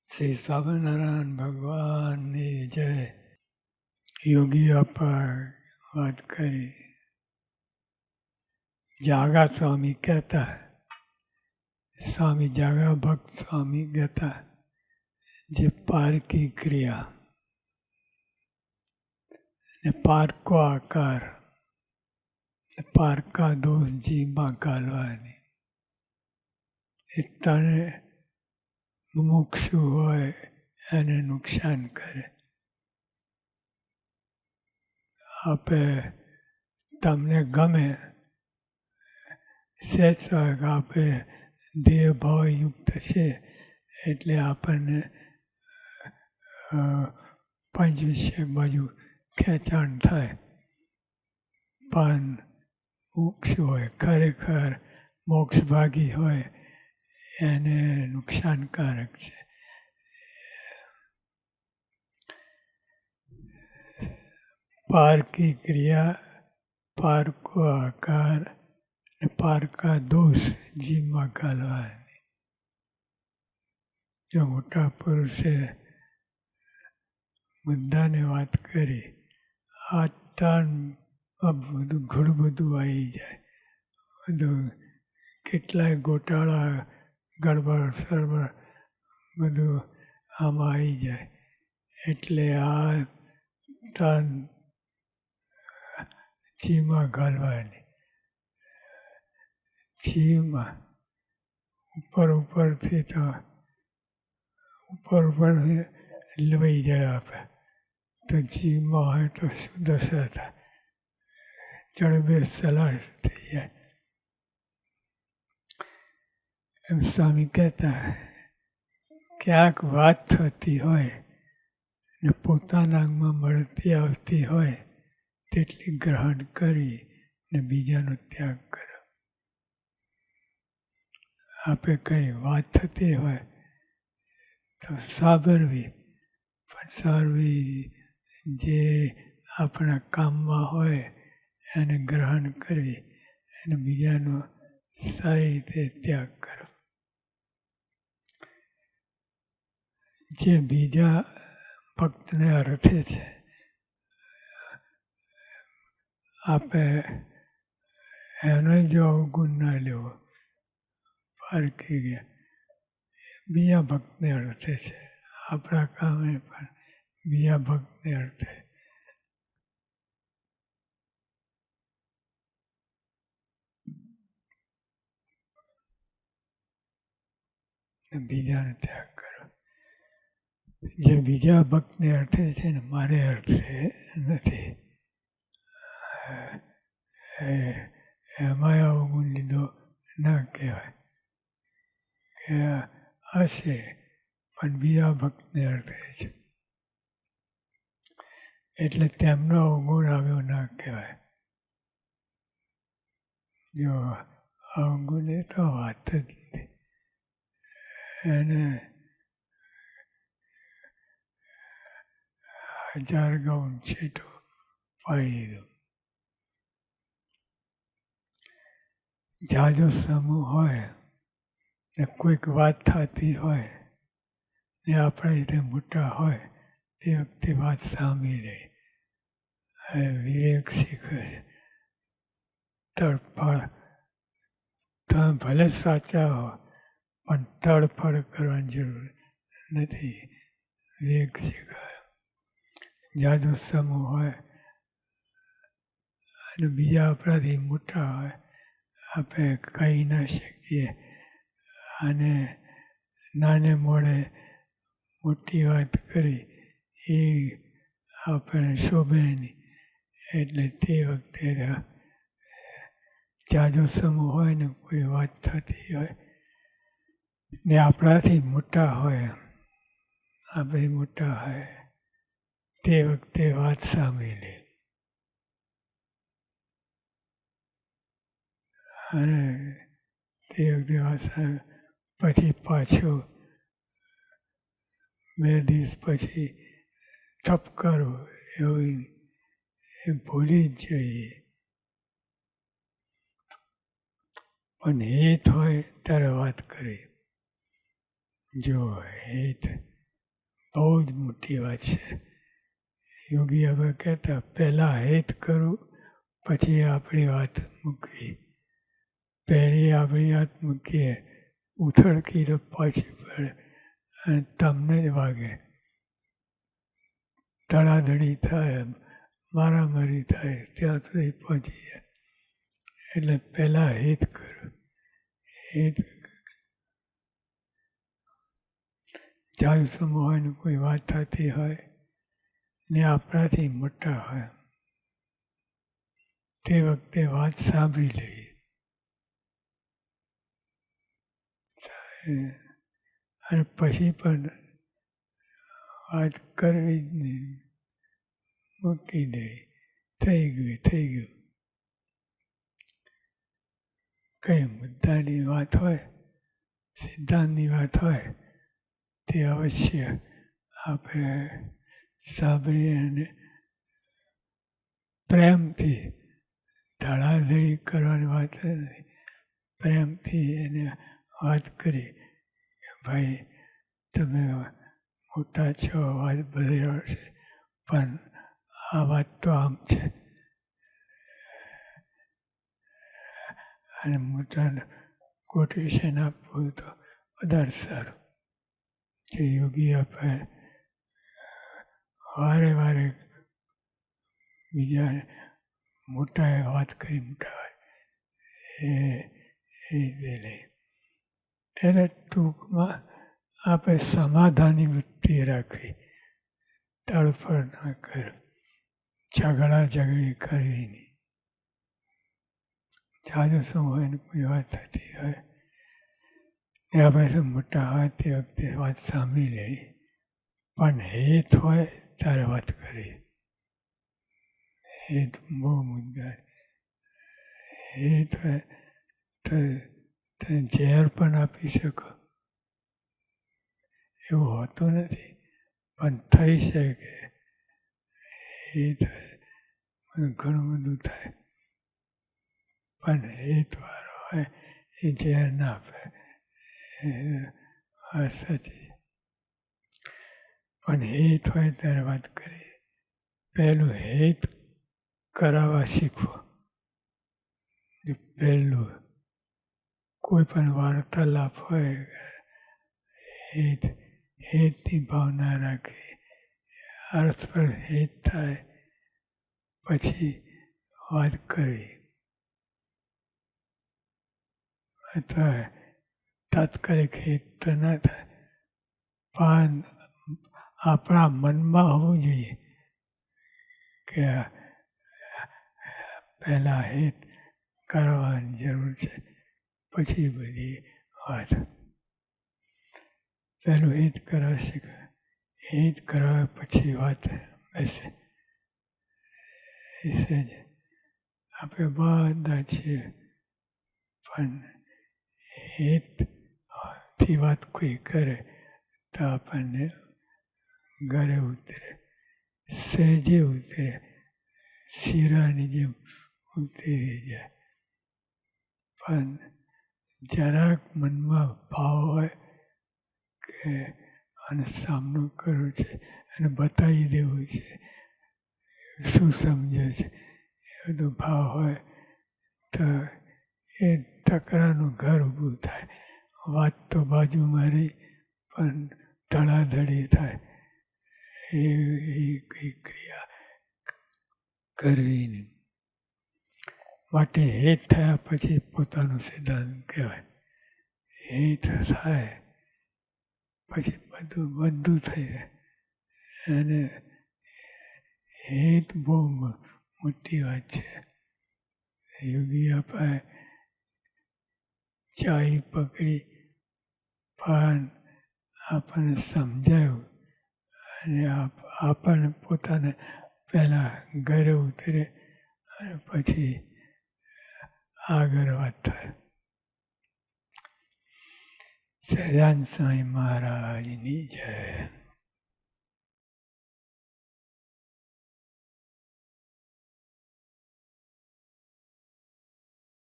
શ્રી સ્વામિનારાયણ ભગવાનની જય. યોગી અપાર વાત કરી. જાગા સ્વામી કહેતા, સ્વામી જાગા ભક્ત સ્વામી કહેતા, જે પારકી ક્રિયા ને પારકો આકાર ને પારકા દોષ જીવમાં ગાલવાની, એ તને મુમુક્ષુ હોય એને નુકસાન કરે. આપે તમને ગમે સહેજ આપે દેહ ભાવયુક્ત છે એટલે આપણને પંચ વિશે બાજુ ખેંચાણ થાય. પણ મોક્ષ હોય, ખરેખર મોક્ષભાગી હોય એને નુકસાનકારક છે. પારકી ક્રિયા, પારકો આકાર ને પારકા દોષ જીવમાં ગાલવાની. જો મોટા પુરુષે મુદ્દાને વાત કરી, આ તન બધું ઘણું બધું આવી જાય. બધું કેટલાય ગોટાળા, ગડબડ સરબડ બધું આમાં આવી જાય. એટલે આ તન જીવમાં ગાલવાની. જીવમાં ઉપરથી તો ઉપર લવાઈ જાય આપે તો જીવમાં હોય તો શું દશા થાય? જડબે સલાહ થઈ જાય. એમ સ્વામી કહેતા, ક્યાંક વાત થતી હોય ને પોતાના અંગમાં મળતી આવતી હોય તેટલી ગ્રહણ કરી ને બીજાનો ત્યાગ કરો. આપે કંઈ વાત થતી હોય તો સાંભળવી, પણ સાંભળવી જે આપણા કામમાં હોય એને ગ્રહણ કરવી અને બીજાનો સારી રીતે ત્યાગ કરો. જે બીજા ભક્તને અર્થે છે આપે એનો જો અવગુણ ના લેવો. પારકી ગયા બીજા ભક્તને અર્થે છે, આપણા કામે પણ બીજા ભક્તને અર્થે. બીજાનો ત્યાગ કરો. જે બીજા ભક્તને અર્થે છે ને મારે અર્થે નથી, એમાં અવગુણ લીધો ના કહેવાય. કે હશે પણ બીજા ભક્તને અર્થે છે એટલે તેમનો અવગુણ આવ્યો ના કહેવાય. જો અવગુણ એ તો વાત જ નથી. એને 1000 ગૌણ છેટો પાડી દીધો. જાજો સમૂહ હોય ને કોઈક વાત થતી હોય ને આપણા રીતે મોટા હોય તે વખતે વાત સાંભળી લે. વિવેક શીખવે છે. તડફડ તમે ભલે સાચા હો પણ તડફડ કરવાની જરૂર નથી. વિવેક શીખવે. જાજો સમૂહ હોય અને બીજા આપણાથી મોટા હોય, આપણે કહી ના શકીએ અને નાને મોડે મોટી વાત કરી એ આપણને શોભે નહીં. એટલે તે વખતે જાજો સમૂહ હોય ને કોઈ વાત થતી હોય ને આપણાથી મોટા હોય, આપણે મોટા હોય તે વખતે વાત સાંભળી લે. અને તે વખતે વાત પછી પાછો 2 દિવસ પછી તપ કરો એવું એ ભૂલી જ જઈએ. પણ હિત હોય ત્યારે વાત કરી. જો હિત બહુ જ મોટી વાત છે. યોગી હવે કહેતા પહેલાં હેત કરવું, પછી આપણી વાત મૂકવી. પહેલી આપણી વાત મૂકીએ, ઉથળકીને પાછી પડે અને તમને જ વાગે, ધડાધડી થાય, મારામારી થાય, ત્યાં સુધી પહોંચી જાય. એટલે પહેલાં હિત કરવું. હિત જાજુ સમૂહ હોય ને કોઈ વાત થતી હોય ને આપણાથી મોટા હોય, તે વખતે વાત સાંભળી લઈએ. અને પછી પણ વાત કરવી જ નહીં, મૂકી દે, થઈ ગયું. કઈ મુદ્દાની વાત હોય, સિદ્ધાંતની વાત હોય, તે અવશ્ય આપણે સાંભળીએ અને પ્રેમથી, ધડાધડી કરવાની વાત નથી, પ્રેમથી એને વાત કરી કે ભાઈ તમે મોટા છો, વાત બરાબર છે, પણ આ વાત તો આમ છે. અને મોટાને કોટેશન આપવું તો વધારે સારું. જે યોગી આપણે વારે બીજા મોટાએ વાત કરી, એ લઈ એને ટૂંકમાં આપણે સમાધાની વૃત્તિ રાખવી, તડફડ ન કરવી, ઝઘડી કરવી નહીં. જાજુ શું હોય ને કોઈ વાત થતી હોય ને આપણે તો મોટા હોય તે વખતે વાત સાંભળી લઈ, પણ હેત હોય ત્યારે વાત કરી. હેત બહુ મુદ્દા. હેત હોય તો ઝેર પણ આપી શકો એવું હોતું નથી, પણ થઈ શકે. હેત ઘણું બધું થાય, પણ હેતવાળો હોય એ ઝેર ના આપે, વાત સાચી. પણ હેત હોય ત્યારે વાત કરી. પહેલું હેત કરાવવા શીખવો. પહેલું કોઈ પણ વાર્તાલાપ હોય, હેતની ભાવના રાખી, અર્થ પર હેત થાય પછી વાત કરવી. અથવા તાત્કાલિક હેત તો ના થાય, પણ આપણા મનમાં હોવું જોઈએ કે પહેલાં હેત કરવાની જરૂર છે, પછી બધી વાત. પહેલું હેત કરાવી શીખે, હેત કરાવ્યા પછી વાત બેસે. આપણે બધા છીએ, પણ હેતથી વાત કોઈ કરે તો આપણને ઘરે ઉતરે, સહેજે ઉતરે, શીરાની જેમ ઉતરી જાય. પણ જરાક મનમાં ભાવ હોય કે આને સામનો કરવો છે અને બતાવી દેવું છે, શું સમજે છે, એ બધો ભાવ હોય તો એ તકરારનું ઘર ઊભું થાય. વાત તો બાજુમાં રહી, પણ ધડાધડી થાય. એ કઈ ક્રિયા કરવી નહીં. માટે હેત થયા પછી પોતાનો સિદ્ધાંત કહેવાય. હેત થાય પછી બધું થઈ જાય. અને હેત બહુ મોટી વાત છે. યોગી આપણે ચાવી પકડી, પણ આપણને સમજાયું અને આપણને પોતાને પહેલાં ઘરે ઉતરે અને પછી આગળ વાત થાય. સહજાનંદ સ્વામી મહારાજની જય.